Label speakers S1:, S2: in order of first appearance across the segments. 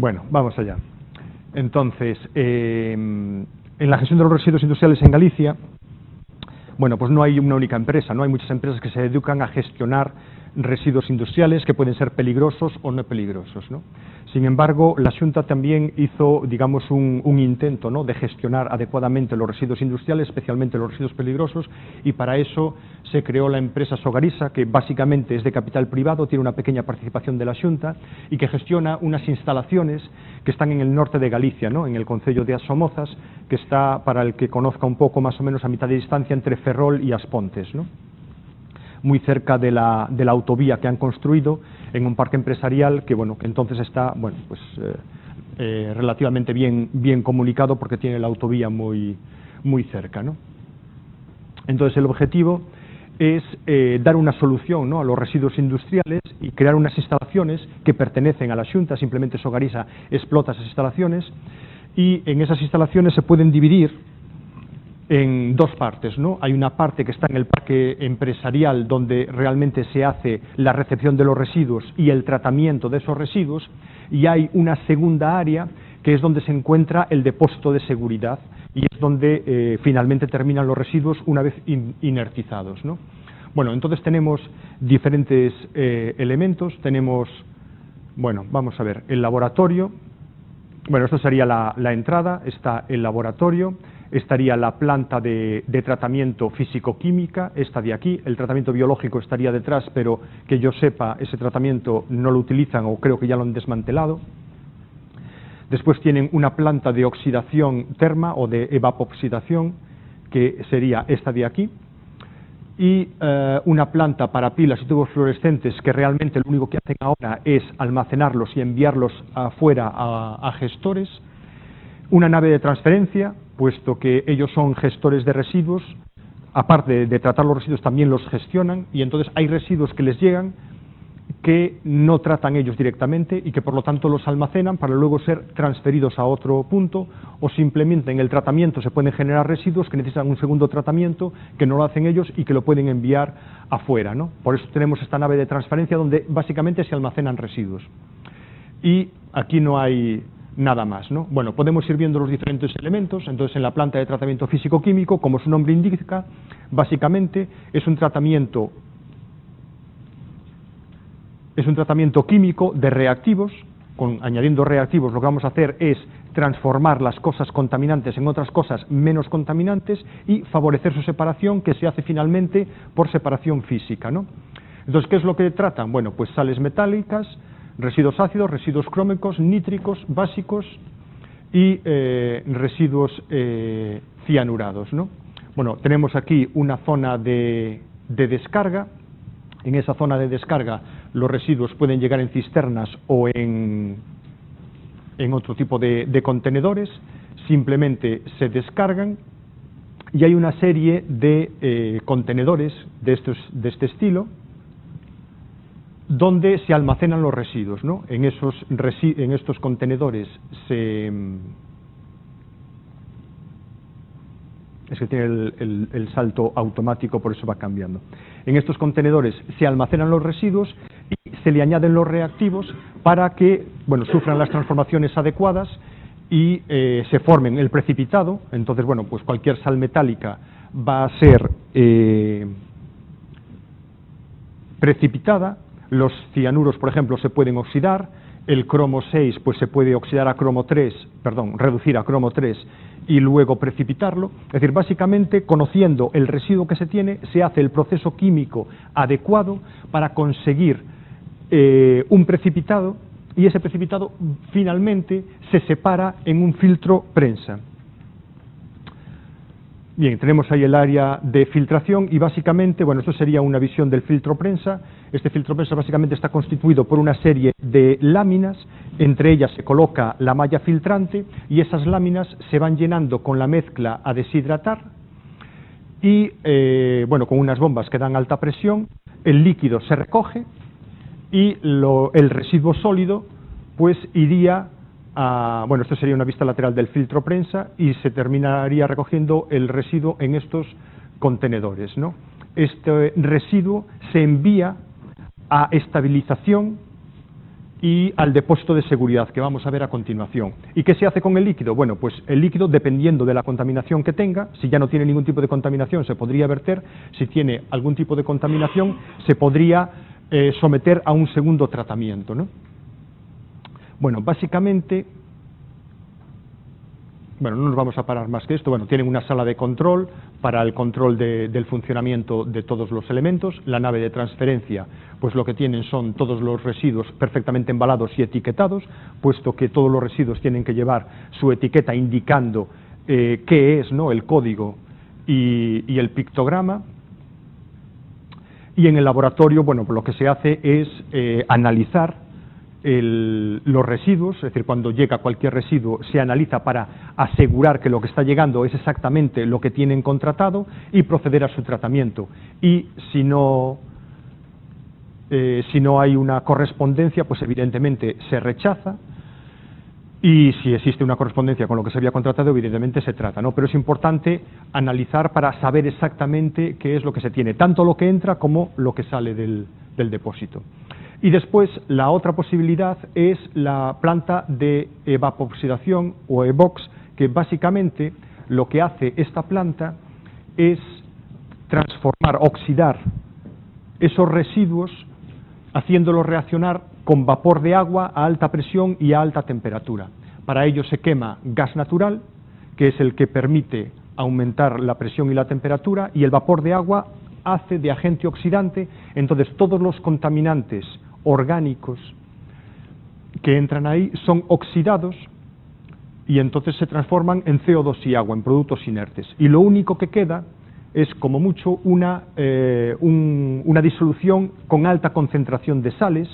S1: Bueno, vamos allá. Entonces, en la gestión de los residuos industriales en Galicia, bueno, pues no hay una única empresa, ¿no? Hay muchas empresas que se dedican a gestionar residuos industriales que pueden ser peligrosos o no peligrosos, ¿no? Sin embargo, la Xunta también hizo, digamos, un intento, ¿no?, de gestionar adecuadamente los residuos industriales, especialmente los residuos peligrosos, y para eso se creó la empresa Sogarisa, que básicamente es de capital privado, tiene una pequeña participación de la Xunta y que gestiona unas instalaciones que están en el norte de Galicia, ¿no?, en el concello de As Somozas, que está, para el que conozca un poco, más o menos a mitad de distancia entre Ferrol y As Pontes, ¿no?, muy cerca de la autovía que han construido, en un parque empresarial que, bueno, que entonces está, bueno, pues relativamente bien comunicado porque tiene la autovía muy cerca, ¿no? Entonces el objetivo es dar una solución, ¿no?, a los residuos industriales y crear unas instalaciones que pertenecen a la Xunta. Simplemente Sogarisa explota esas instalaciones, y en esas instalaciones se pueden dividir en dos partes, ¿no? Hay una parte que está en el parque empresarial, donde realmente se hace la recepción de los residuos y el tratamiento de esos residuos, y hay una segunda área que es donde se encuentra el depósito de seguridad, y es donde finalmente terminan los residuos una vez inertizados, ¿no? Bueno, entonces tenemos diferentes elementos. Tenemos, bueno, vamos a ver, el laboratorio. Bueno, esto sería la entrada. Está el laboratorio, estaría la planta de tratamiento físico-química, esta de aquí. El tratamiento biológico estaría detrás, pero que yo sepa, ese tratamiento no lo utilizan, o creo que ya lo han desmantelado. Después tienen una planta de oxidación terma o de evapoxidación, que sería esta de aquí, y una planta para pilas y tubos fluorescentes, que realmente lo único que hacen ahora es almacenarlos y enviarlos afuera a gestores. Una nave de transferencia, puesto que ellos son gestores de residuos, aparte de tratar los residuos también los gestionan, y entonces hay residuos que les llegan que no tratan ellos directamente y que por lo tanto los almacenan para luego ser transferidos a otro punto, o simplemente en el tratamiento se pueden generar residuos que necesitan un segundo tratamiento, que no lo hacen ellos y que lo pueden enviar afuera, ¿no? Por eso tenemos esta nave de transferencia donde básicamente se almacenan residuos. Y aquí no hay nada más, ¿no? Bueno, podemos ir viendo los diferentes elementos. Entonces, en la planta de tratamiento físico-químico, como su nombre indica, básicamente es un tratamiento químico de reactivos. Añadiendo reactivos, lo que vamos a hacer es transformar las cosas contaminantes en otras cosas menos contaminantes y favorecer su separación, que se hace finalmente por separación física, ¿no? Entonces, ¿qué es lo que tratan? Bueno, pues sales metálicas, residuos ácidos, residuos crómicos, nítricos, básicos y residuos cianurados, ¿no? Bueno, tenemos aquí una zona de descarga. En esa zona de descarga los residuos pueden llegar en cisternas o en otro tipo de contenedores. Simplemente se descargan, y hay una serie de contenedores de este estilo donde se almacenan los residuos, ¿no? En estos contenedores es que tiene el salto automático, por eso va cambiando. En estos contenedores se almacenan los residuos y se le añaden los reactivos para que, bueno, sufran las transformaciones adecuadas y se formen el precipitado. Entonces, bueno, pues cualquier sal metálica va a ser precipitada. Los cianuros, por ejemplo, se pueden oxidar. El cromo 6 pues se puede oxidar a cromo 3, perdón, reducir a cromo 3 y luego precipitarlo. Es decir, básicamente, conociendo el residuo que se tiene, se hace el proceso químico adecuado para conseguir un precipitado, y ese precipitado finalmente se separa en un filtro prensa. Bien, tenemos ahí el área de filtración, y básicamente, bueno, esto sería una visión del filtro prensa. Este filtro prensa básicamente está constituido por una serie de láminas. Entre ellas se coloca la malla filtrante, y esas láminas se van llenando con la mezcla a deshidratar y, bueno, con unas bombas que dan alta presión. El líquido se recoge y el residuo sólido pues iría bueno, esto sería una vista lateral del filtro prensa, y se terminaría recogiendo el residuo en estos contenedores, ¿no? Este residuo se envía a estabilización y al depósito de seguridad, que vamos a ver a continuación. ¿Y qué se hace con el líquido? Bueno, pues el líquido, dependiendo de la contaminación que tenga, si ya no tiene ningún tipo de contaminación, se podría verter; si tiene algún tipo de contaminación, se podría someter a un segundo tratamiento, ¿no? Bueno, básicamente, bueno, no nos vamos a parar más que esto. Bueno, tienen una sala de control para el control del funcionamiento de todos los elementos. La nave de transferencia, pues lo que tienen son todos los residuos perfectamente embalados y etiquetados, puesto que todos los residuos tienen que llevar su etiqueta indicando qué es, ¿no?, el código y el pictograma. Y en el laboratorio, bueno, pues lo que se hace es analizar los residuos, es decir, cuando llega cualquier residuo se analiza para asegurar que lo que está llegando es exactamente lo que tienen contratado y proceder a su tratamiento. Y si no hay una correspondencia, pues evidentemente se rechaza, y si existe una correspondencia con lo que se había contratado, evidentemente se trata, ¿no? Pero es importante analizar para saber exactamente qué es lo que se tiene, tanto lo que entra como lo que sale del depósito. Y después, la otra posibilidad es la planta de evapoxidación o EVOX, que básicamente lo que hace esta planta es transformar, oxidar esos residuos, haciéndolos reaccionar con vapor de agua a alta presión y a alta temperatura. Para ello se quema gas natural, que es el que permite aumentar la presión y la temperatura, y el vapor de agua hace de agente oxidante. Entonces todos los contaminantes orgánicos que entran ahí son oxidados y entonces se transforman en CO2 y agua, en productos inertes. Y lo único que queda es, como mucho, una disolución con alta concentración de sales,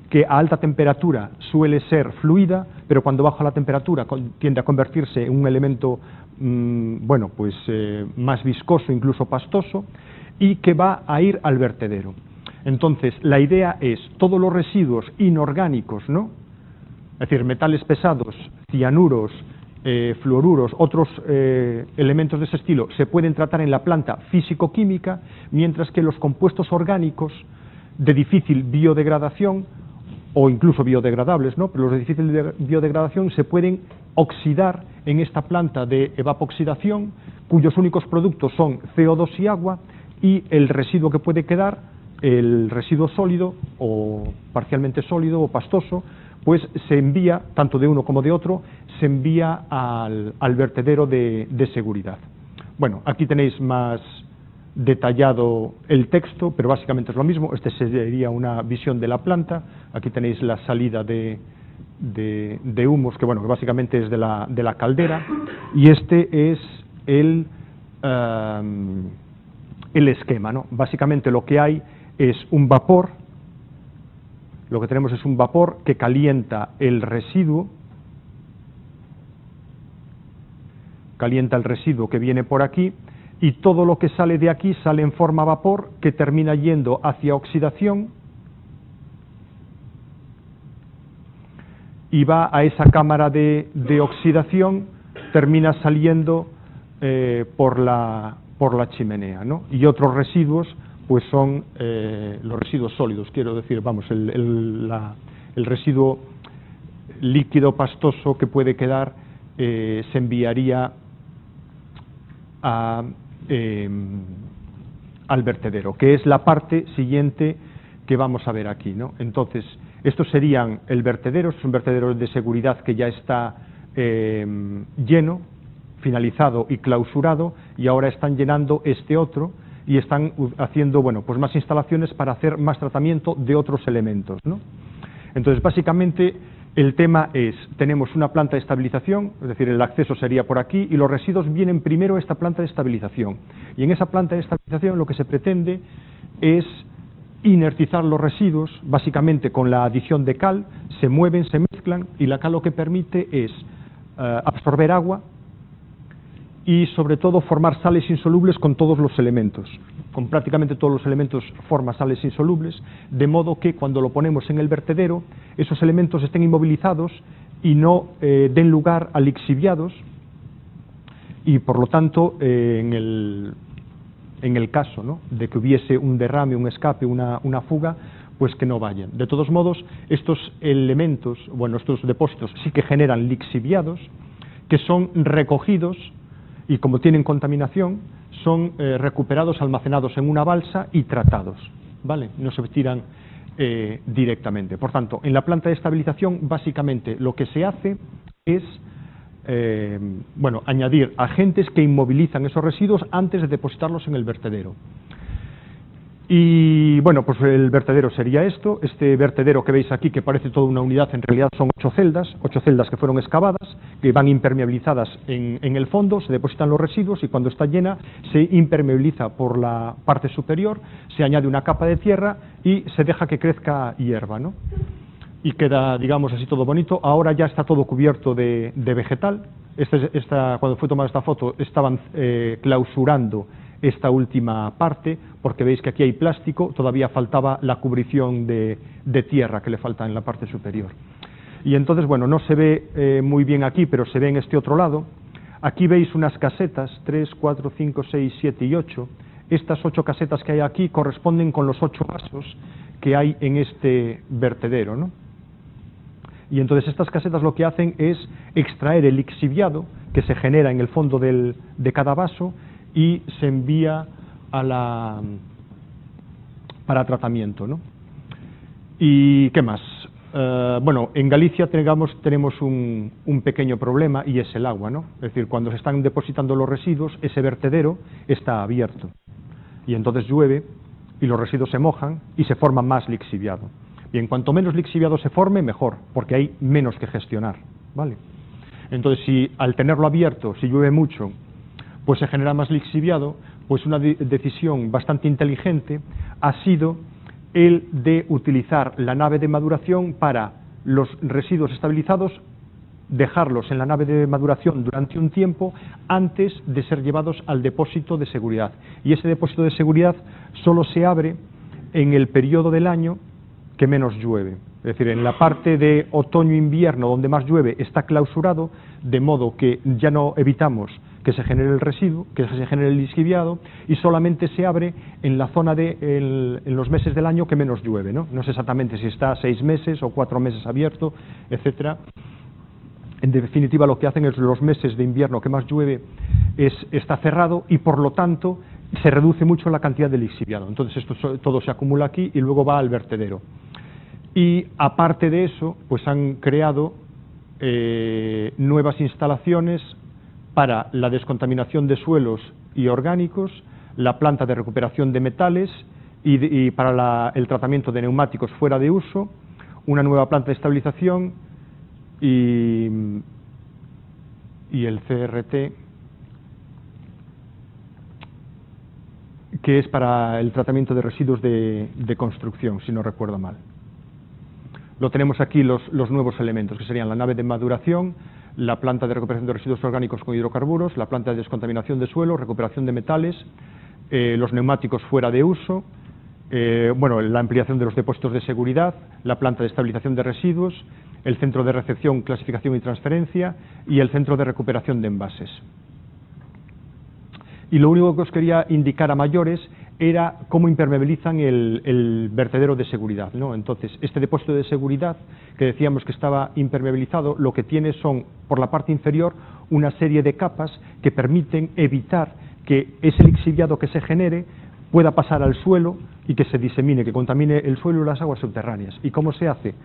S1: que a alta temperatura suele ser fluida, pero cuando baja la temperatura tiende a convertirse en un elemento bueno, pues más viscoso, incluso pastoso, y que va a ir al vertedero. Entonces, la idea es, todos los residuos inorgánicos, ¿no?, es decir, metales pesados, cianuros, fluoruros, otros elementos de ese estilo, se pueden tratar en la planta físico-química, mientras que los compuestos orgánicos de difícil biodegradación, o incluso biodegradables, ¿no?, pero los de difícil biodegradación se pueden oxidar en esta planta de evapoxidación, cuyos únicos productos son CO2 y agua, y el residuo que puede quedar, el residuo sólido o parcialmente sólido o pastoso, pues se envía, tanto de uno como de otro, se envía al vertedero de seguridad. Bueno, aquí tenéis más detallado el texto, pero básicamente es lo mismo. Este sería una visión de la planta. Aquí tenéis la salida de humos, que bueno, que básicamente es de la caldera, y este es el esquema, ¿no? Básicamente lo que hay es un vapor. Lo que tenemos es un vapor que calienta el residuo, que viene por aquí, y todo lo que sale de aquí sale en forma vapor, que termina yendo hacia oxidación y va a esa cámara de oxidación, termina saliendo por la chimenea, ¿no? Y otros residuos pues son los residuos sólidos, quiero decir, vamos, el residuo líquido pastoso que puede quedar se enviaría al vertedero, que es la parte siguiente que vamos a ver aquí, ¿no? Entonces, estos serían el vertedero. Es un vertedero de seguridad que ya está lleno, finalizado y clausurado, y ahora están llenando este otro, y están haciendo, bueno, pues más instalaciones para hacer más tratamiento de otros elementos, ¿no? Entonces, básicamente, el tema es, tenemos una planta de estabilización, es decir, el acceso sería por aquí, y los residuos vienen primero a esta planta de estabilización. Y en esa planta de estabilización lo que se pretende es inertizar los residuos, básicamente con la adición de cal. Se mueven, se mezclan, y la cal lo que permite es absorber agua, y sobre todo formar sales insolubles con todos los elementos. Con prácticamente todos los elementos forma sales insolubles, de modo que cuando lo ponemos en el vertedero, esos elementos estén inmovilizados y no den lugar a lixiviados, y por lo tanto en el caso, ¿no?, de que hubiese un derrame, un escape, una fuga, pues que no vayan. De todos modos, estos elementos, bueno, estos depósitos sí que generan lixiviados que son recogidos y como tienen contaminación, son recuperados, almacenados en una balsa y tratados, ¿vale? No se tiran directamente. Por tanto, en la planta de estabilización, básicamente lo que se hace es bueno, añadir agentes que inmovilizan esos residuos antes de depositarlos en el vertedero. Y bueno, pues el vertedero sería esto. Este vertedero que veis aquí, que parece toda una unidad, en realidad son 8 celdas que fueron excavadas, que van impermeabilizadas en el fondo, se depositan los residuos y cuando está llena se impermeabiliza por la parte superior, se añade una capa de tierra y se deja que crezca hierba, ¿no? Y queda, digamos, así todo bonito. Ahora ya está todo cubierto de vegetal. Cuando fue tomada esta foto estaban clausurando esta última parte, porque veis que aquí hay plástico, todavía faltaba la cubrición de tierra que le falta en la parte superior. Y entonces, bueno, no se ve muy bien aquí, pero se ve en este otro lado. Aquí veis unas casetas, 3, 4, 5, 6, 7 y 8. Estas 8 casetas que hay aquí corresponden con los 8 vasos que hay en este vertedero, ¿no? Y entonces estas casetas lo que hacen es extraer el lixiviado que se genera en el fondo de cada vaso y se envía para tratamiento, ¿no? ¿Y qué más? Bueno, en Galicia tenemos un pequeño problema y es el agua, ¿no? Es decir, cuando se están depositando los residuos, ese vertedero está abierto y entonces llueve y los residuos se mojan y se forma más lixiviado. Bien, cuanto menos lixiviado se forme, mejor, porque hay menos que gestionar, ¿vale? Entonces, si al tenerlo abierto, si llueve mucho, pues se genera más lixiviado, pues una decisión bastante inteligente ha sido el de utilizar la nave de maduración para los residuos estabilizados, dejarlos en la nave de maduración durante un tiempo antes de ser llevados al depósito de seguridad. Y ese depósito de seguridad solo se abre en el periodo del año que menos llueve. Es decir, en la parte de otoño-invierno donde más llueve está clausurado, de modo que ya no evitamos que se genere el residuo, que se genere el lixiviado, y solamente se abre en la zona en los meses del año que menos llueve, ¿no? No sé exactamente si está 6 meses o 4 meses abierto, etcétera. En definitiva, lo que hacen es los meses de invierno que más llueve está cerrado y por lo tanto se reduce mucho la cantidad de lixiviado. Entonces esto todo se acumula aquí y luego va al vertedero. Y aparte de eso, pues han creado nuevas instalaciones para la descontaminación de suelos y orgánicos, la planta de recuperación de metales y para el tratamiento de neumáticos fuera de uso, una nueva planta de estabilización y el CRT, que es para el tratamiento de residuos de construcción, si no recuerdo mal. Lo tenemos aquí los nuevos elementos, que serían la nave de maduración, la planta de recuperación de residuos orgánicos con hidrocarburos, la planta de descontaminación de suelo, recuperación de metales, los neumáticos fuera de uso, bueno, la ampliación de los depósitos de seguridad, la planta de estabilización de residuos, el centro de recepción, clasificación y transferencia y el centro de recuperación de envases. Y lo único que os quería indicar a mayores era cómo impermeabilizan el vertedero de seguridad, ¿no? Entonces, este depósito de seguridad, que decíamos que estaba impermeabilizado, lo que tiene son, por la parte inferior, una serie de capas que permiten evitar que ese lixiviado que se genere pueda pasar al suelo y que se disemine, que contamine el suelo y las aguas subterráneas. ¿Y cómo se hace?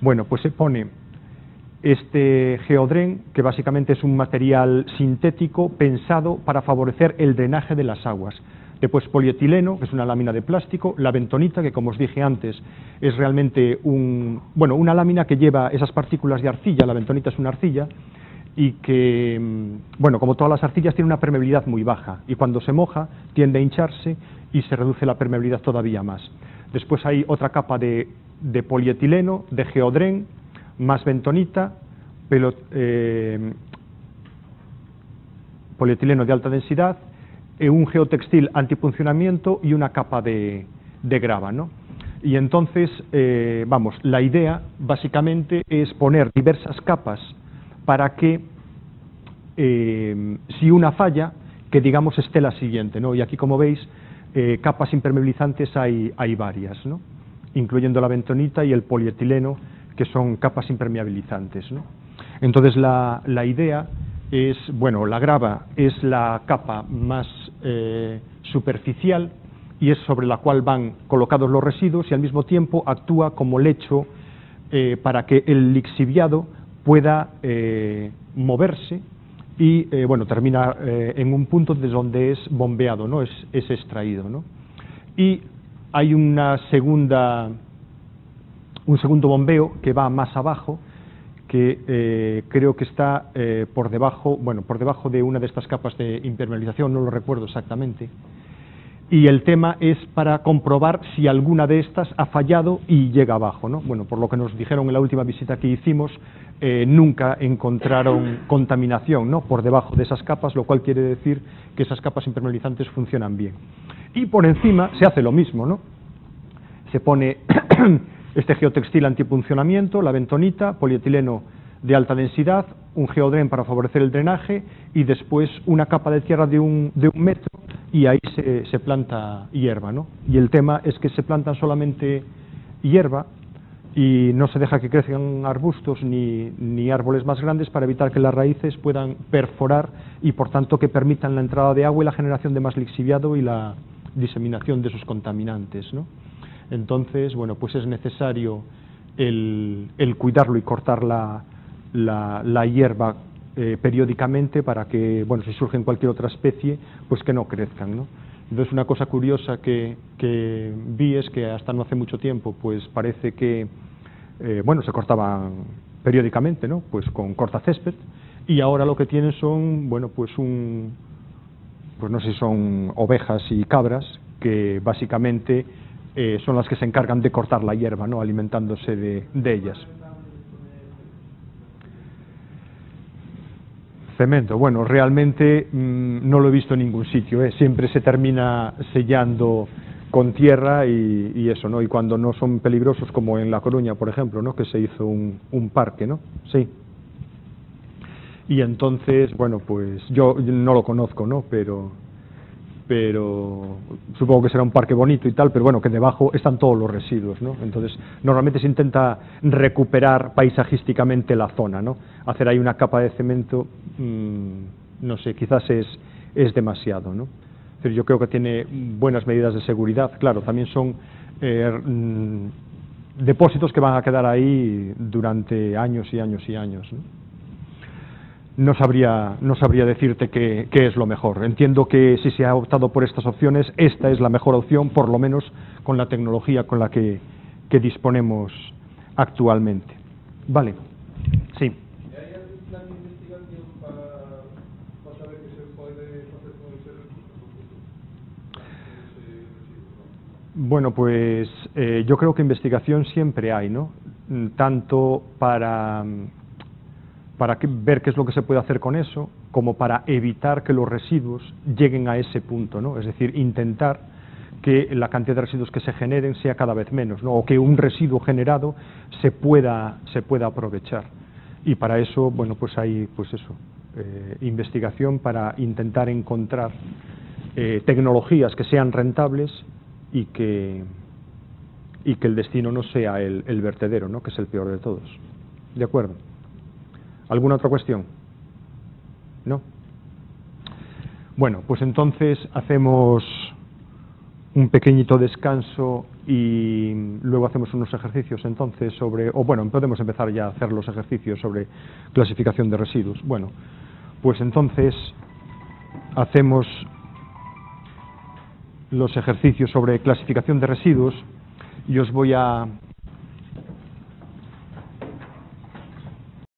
S1: Bueno, pues se pone este geodren, que básicamente es un material sintético pensado para favorecer el drenaje de las aguas. Después polietileno, que es una lámina de plástico, la bentonita, que como os dije antes, es realmente una lámina que lleva esas partículas de arcilla, la bentonita es una arcilla, y que, bueno, como todas las arcillas, tiene una permeabilidad muy baja, y cuando se moja tiende a hincharse y se reduce la permeabilidad todavía más. Después hay otra capa de polietileno, de geodren, más bentonita, polietileno de alta densidad, un geotextil antipuncionamiento y una capa de grava, ¿no? Y entonces, la idea básicamente es poner diversas capas para que, si una falla, que digamos esté la siguiente, ¿no? Y aquí, como veis, capas impermeabilizantes hay varias, ¿no? incluyendo la bentonita y el polietileno, que son capas impermeabilizantes, ¿no? Entonces la idea es, bueno, la grava es la capa más superficial y es sobre la cual van colocados los residuos y al mismo tiempo actúa como lecho para que el lixiviado pueda moverse y bueno, termina en un punto desde donde es bombeado, ¿no? Es extraído, ¿no? Y hay un segundo bombeo que va más abajo, que creo que está por debajo de una de estas capas de impermeabilización, no lo recuerdo exactamente. Y el tema es para comprobar si alguna de estas ha fallado y llega abajo, ¿no? Bueno, por lo que nos dijeron en la última visita que hicimos, nunca encontraron contaminación, ¿no?, por debajo de esas capas, lo cual quiere decir que esas capas impermeabilizantes funcionan bien. Y por encima se hace lo mismo, ¿no? Se pone este geotextil antipuncionamiento, la bentonita, polietileno de alta densidad, un geodren para favorecer el drenaje y después una capa de tierra de un metro y ahí se planta hierba, ¿no? Y el tema es que se plantan solamente hierba y no se deja que crezcan arbustos ni árboles más grandes para evitar que las raíces puedan perforar y por tanto que permitan la entrada de agua y la generación de más lixiviado y la diseminación de sus contaminantes, ¿no? Entonces, bueno, pues es necesario el cuidarlo y cortar la hierba periódicamente para que, bueno, si surge en cualquier otra especie, pues que no crezcan, ¿no? Entonces, una cosa curiosa que vi es que hasta no hace mucho tiempo, pues parece que, bueno, se cortaban periódicamente, ¿no?, pues con cortacésped, y ahora lo que tienen son, bueno, pues pues no sé si son ovejas y cabras, que básicamente son las que se encargan de cortar la hierba, ¿no?, alimentándose de ellas. Cemento, bueno, realmente no lo he visto en ningún sitio, siempre se termina sellando con tierra y eso, ¿no? Y cuando no son peligrosos, como en La Coruña, por ejemplo, ¿no?, que se hizo un parque, ¿no? Sí. Y entonces, bueno, pues yo no lo conozco, ¿no?, pero supongo que será un parque bonito y tal, pero bueno, que debajo están todos los residuos, ¿no? Entonces, normalmente se intenta recuperar paisajísticamente la zona, ¿no? Hacer ahí una capa de cemento, no sé, quizás es demasiado, ¿no? Pero yo creo que tiene buenas medidas de seguridad. Claro, también son depósitos que van a quedar ahí durante años y años y años, ¿no? No sabría decirte qué es lo mejor. Entiendo que si se ha optado por estas opciones, esta es la mejor opción, por lo menos con la tecnología con la que disponemos actualmente. Vale. Sí.
S2: ¿Hay algún plan de investigación para saber qué se puede hacer con ese recurso?
S1: Bueno, pues yo creo que investigación siempre hay, ¿no? Tanto para ver qué es lo que se puede hacer con eso, como para evitar que los residuos lleguen a ese punto, ¿no? Es decir, intentar que la cantidad de residuos que se generen sea cada vez menos, ¿no?, o que un residuo generado se pueda aprovechar. Y para eso, bueno, pues hay, pues eso, investigación para intentar encontrar tecnologías que sean rentables y que el destino no sea el vertedero, ¿no?, que es el peor de todos. ¿De acuerdo? ¿Alguna otra cuestión? ¿No? Bueno, pues entonces hacemos un pequeñito descanso y luego hacemos unos ejercicios entonces podemos empezar ya a hacer los ejercicios sobre clasificación de residuos. Bueno, pues entonces hacemos los ejercicios sobre clasificación de residuos y os voy a